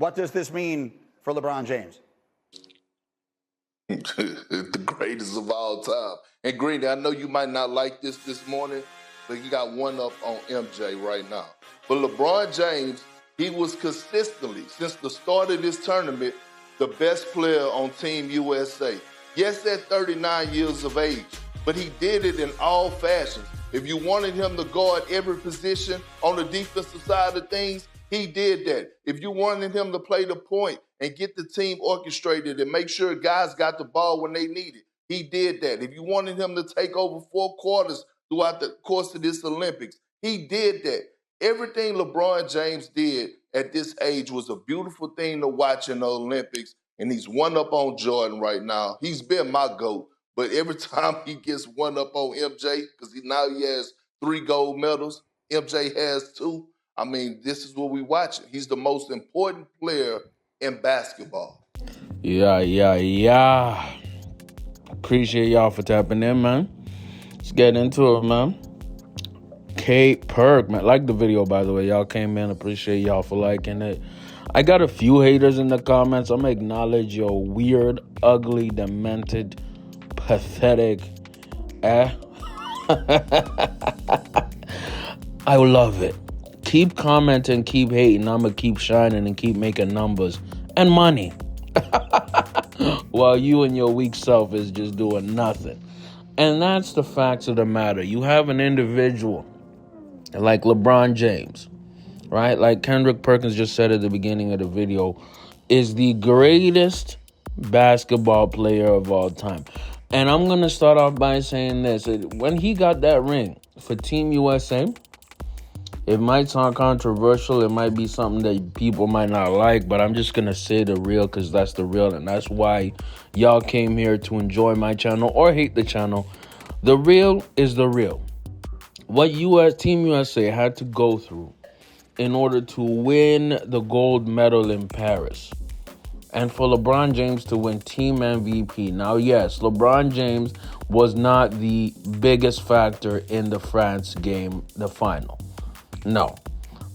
What does this mean for LeBron James? The greatest of all time. And Greeny, I know you might not like this morning, but you got one up on MJ right now. But LeBron James, he was consistently, since the start of this tournament, the best player on Team USA. Yes, at 39 years of age, but he did it in all fashions. If you wanted him to guard every position on the defensive side of things, he did that. If you wanted him to play the point and get the team orchestrated and make sure guys got the ball when they need it, he did that. If you wanted him to take over 4 quarters throughout the course of this Olympics, he did that. Everything LeBron James did at this age was a beautiful thing to watch in the Olympics, and he's one up on Jordan right now. He's been my GOAT, but every time he gets one up on MJ, because now he has 3 gold medals, MJ has 2. I mean, this is what we watching. He's the most important player in basketball. Yeah. Appreciate y'all for tapping in, man. Let's get into it, man. Perk, man. Like the video, by the way. Y'all came in. Appreciate y'all for liking it. I got a few haters in the comments. I'm going to acknowledge your weird, ugly, demented, pathetic. I love it. Keep commenting, keep hating. I'm going to keep shining and keep making numbers and money. While you and your weak self is just doing nothing. And that's the facts of the matter. You have an individual like LeBron James, right? Like Kendrick Perkins just said at the beginning of the video, is the greatest basketball player of all time. And I'm going to start off by saying this. When he got that ring for Team USA, it might sound controversial. It might be something that people might not like, but I'm just going to say the real because that's the real. And that's why y'all came here to enjoy my channel or hate the channel. The real is the real. What Team USA had to go through in order to win the gold medal in Paris. And for LeBron James to win Team MVP. Now, yes, LeBron James was not the biggest factor in the France game, the final. No.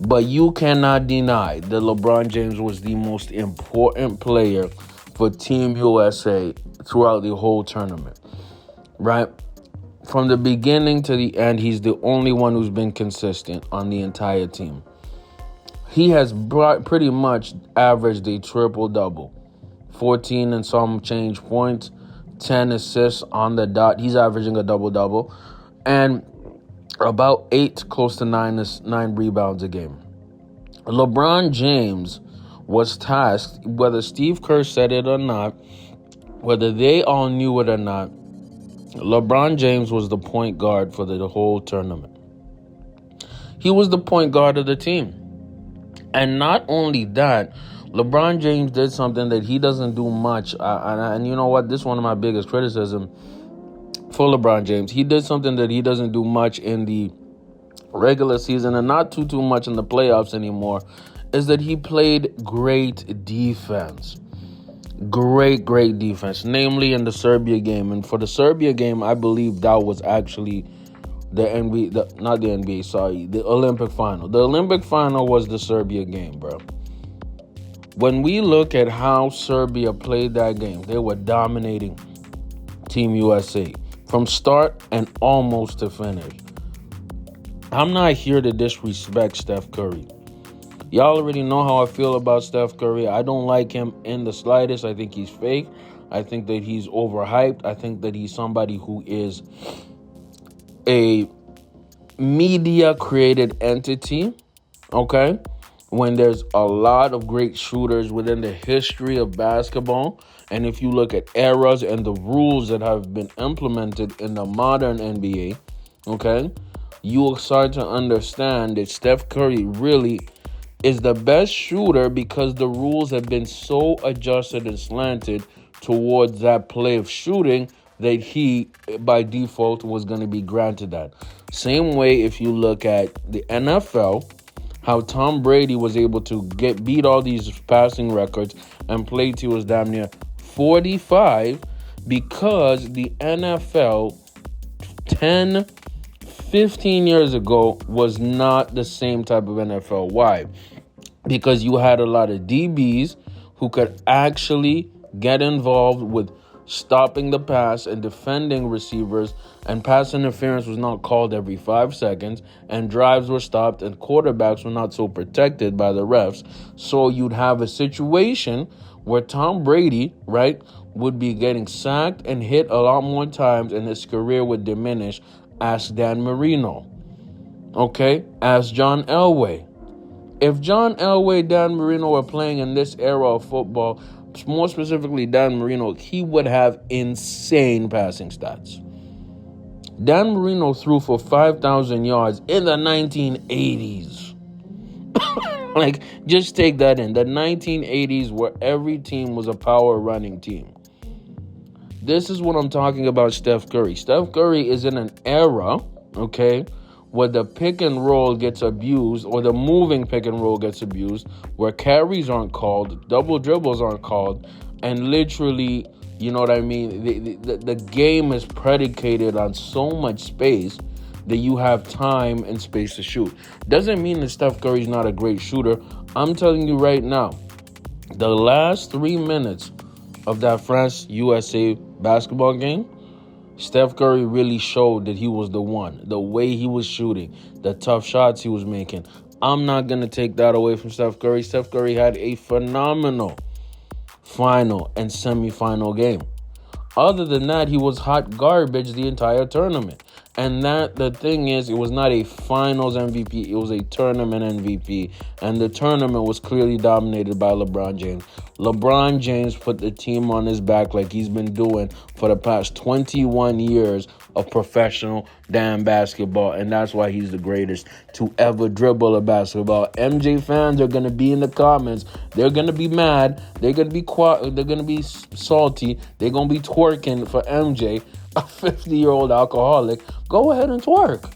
But you cannot deny that LeBron James was the most important player for Team USA throughout the whole tournament. Right? From the beginning to the end, he's the only one who's been consistent on the entire team. He has pretty much averaged a triple-double. 14 and some change points, 10 assists on the dot. He's averaging a double-double. And about 8, close to 9 rebounds a game. LeBron James was tasked, whether Steve Kerr said it or not, whether they all knew it or not, LeBron James was the point guard for the whole tournament. He was the point guard of the team. And not only that, LeBron James did something that he doesn't do much. And you know what? This is one of my biggest criticism for LeBron James. He did something that he doesn't do much in the regular season and not too much in the playoffs anymore, is that he played great defense. Great defense, namely in the Serbia game. And for the Serbia game, I believe that was actually the Olympic final. The Olympic final was the Serbia game, bro. When we look at how Serbia played that game, they were dominating Team USA from start and almost to finish. I'm not here to disrespect Steph Curry. Y'all already know how I feel about Steph Curry. I don't like him in the slightest. I think he's fake. I think that he's overhyped. I think that he's somebody who is a media-created entity, okay? When there's a lot of great shooters within the history of basketball, and if you look at eras and the rules that have been implemented in the modern NBA, okay, you will start to understand that Steph Curry really is the best shooter because the rules have been so adjusted and slanted towards that play of shooting that he, by default, was going to be granted that. Same way if you look at the NFL, how Tom Brady was able to beat all these passing records and play till he was damn near 45 because the NFL 10-15 years ago was not the same type of NFL. Why? because you had a lot of DBs who could actually get involved with stopping the pass and defending receivers, and pass interference was not called every 5 seconds, and drives were stopped, and quarterbacks were not so protected by the refs. So you'd have a situation where Tom Brady, right, would be getting sacked and hit a lot more times, and his career would diminish. Ask Dan Marino. Okay? Ask John Elway. If John Elway, Dan Marino were playing in this era of football, more specifically Dan Marino, he would have insane passing stats. Dan Marino threw for 5,000 yards in the 1980s. Like, just take that in. The 1980s, where every team was a power running team. This is what I'm talking about Steph Curry. Steph Curry is in an era, okay, where the pick and roll gets abused, or the moving pick and roll gets abused, where carries aren't called, double dribbles aren't called, and literally, you know what I mean, the game is predicated on so much space that you have time and space to shoot. Doesn't mean that Steph Curry's not a great shooter. I'm telling you right now, the last 3 minutes of that France-USA basketball game, Steph Curry really showed that he was the one. The way he was shooting, the tough shots he was making. I'm not going to take that away from Steph Curry. Steph Curry had a phenomenal final and semifinal game. Other than that, he was hot garbage the entire tournament. And the thing is, it was not a finals MVP. It was a tournament MVP. And the tournament was clearly dominated by LeBron James. LeBron James put the team on his back like he's been doing for the past 21 years of professional damn basketball. And that's why he's the greatest to ever dribble a basketball. MJ fans are going to be in the comments. They're going to be mad. They're going to be they're going to be salty. They're going to be twerking for MJ, a 50-year-old alcoholic. Go ahead and twerk.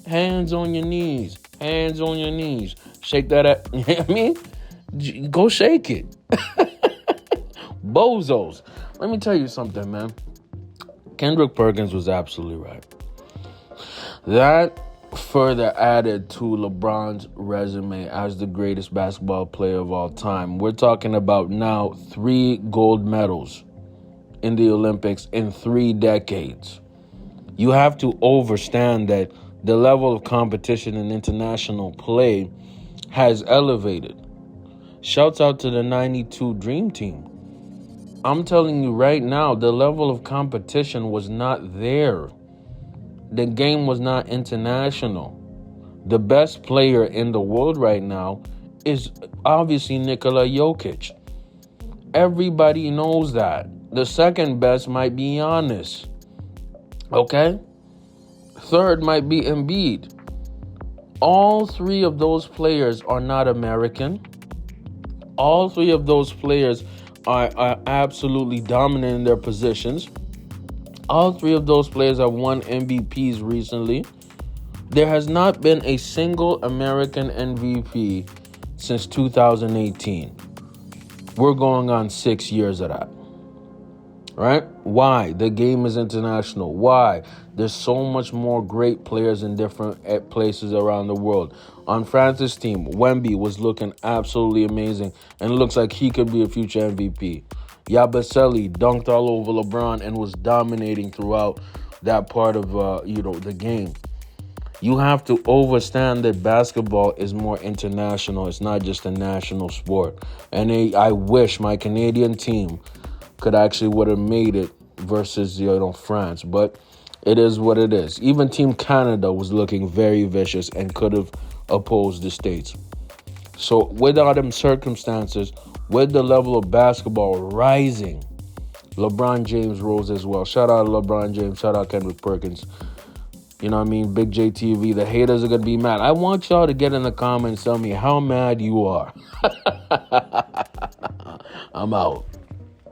Hands on your knees. Hands on your knees. Shake that up. You know what I mean? Go shake it. Bozos. Let me tell you something, man. Kendrick Perkins was absolutely right. That further added to LeBron's resume as the greatest basketball player of all time. We're talking about now 3 gold medals in the Olympics in 3 decades. You have to understand that the level of competition in international play has elevated. Shouts out to the 92 Dream Team. I'm telling you right now, the level of competition was not there. The game was not international. The best player in the world right now is obviously Nikola Jokic. Everybody knows that. The second best might be Giannis. Okay? Third might be Embiid. All 3 of those players are not American. All 3 of those players are absolutely dominant in their positions. All 3 of those players have won MVPs recently. There has not been a single American MVP since 2018. We're going on 6 years of that. Right? Why? The game is international. Why? There's so much more great players in different places around the world. On France's team, Wemby was looking absolutely amazing, and it looks like he could be a future MVP. Yabusele dunked all over LeBron and was dominating throughout that part of the game. You have to understand that basketball is more international. It's not just a national sport. And I wish my Canadian team could actually would have made it versus France, but it is what it is. Even Team Canada was looking very vicious and could have opposed the States. So with all them circumstances, with the level of basketball rising, LeBron James rose as well. Shout out to LeBron James. Shout out Kendrick Perkins. You know what I mean? Big JTV. The haters are going to be mad. I want y'all to get in the comments, tell me how mad you are. I'm out.